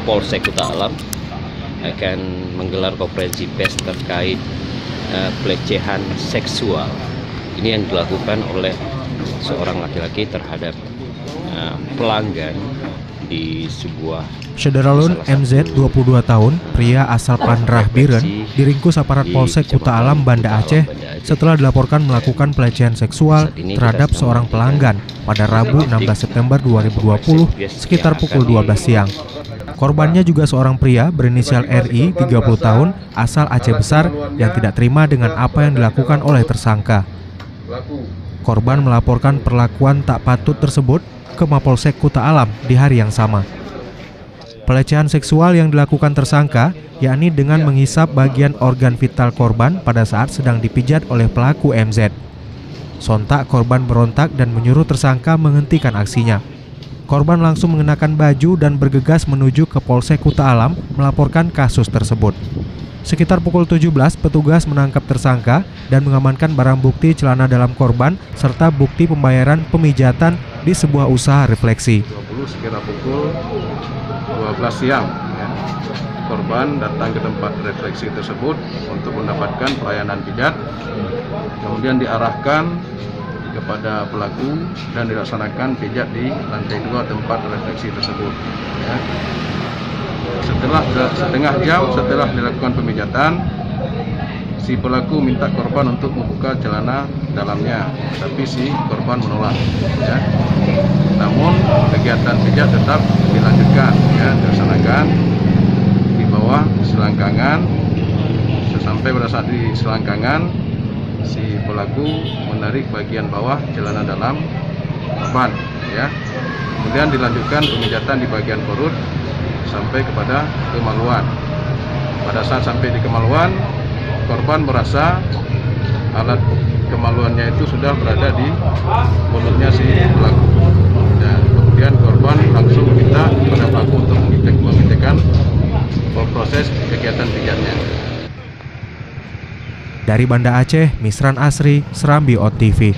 Polsek Kuta Alam akan menggelar konferensi pers terkait pelecehan seksual. Ini yang dilakukan oleh seorang laki-laki terhadap pelanggan di sebuah Syederalun MZ 22 tahun, pria asal Pandrah Biren, diringkus aparat Polsek Kuta Alam, Banda Aceh setelah dilaporkan melakukan pelecehan seksual terhadap seorang pelanggan pada Rabu 16 September 2020 sekitar pukul 12 siang. Korbannya juga seorang pria berinisial RI 30 tahun asal Aceh Besar yang tidak terima dengan apa yang dilakukan oleh tersangka. Korban melaporkan perlakuan tak patut tersebut ke Mapolsek Kuta Alam di hari yang sama. Pelecehan seksual yang dilakukan tersangka yakni dengan menghisap bagian organ vital korban pada saat sedang dipijat oleh pelaku MZ. Sontak korban berontak dan menyuruh tersangka menghentikan aksinya. Korban langsung mengenakan baju dan bergegas menuju ke Polsek Kuta Alam melaporkan kasus tersebut. Sekitar pukul 17, petugas menangkap tersangka dan mengamankan barang bukti celana dalam korban serta bukti pembayaran pemijatan di sebuah usaha refleksi. Sekitar pukul 12 siang, korban datang ke tempat refleksi tersebut untuk mendapatkan pelayanan pijat, kemudian diarahkan kepada pelaku dan dilaksanakan pijat di lantai 2 tempat refleksi tersebut. Setelah setengah jam setelah dilakukan pemijatan, si pelaku minta korban untuk membuka celana dalamnya, tapi si korban menolak. Namun kegiatan pijat tetap dilanjutkan, dilaksanakan di bawah selangkangan. Sampai pada saat di selangkangan, si pelaku menarik bagian bawah celana dalam korban. Kemudian dilanjutkan pemijatan di bagian perut sampai kepada kemaluan. Pada saat sampai di kemaluan, korban merasa alat kemaluannya itu sudah berada di mulutnya si pelaku. Kemudian korban langsung meminta kepada pelaku untuk menghentikan proses kegiatan pijatnya. Dari Banda Aceh, Misran Asri, Serambi On TV.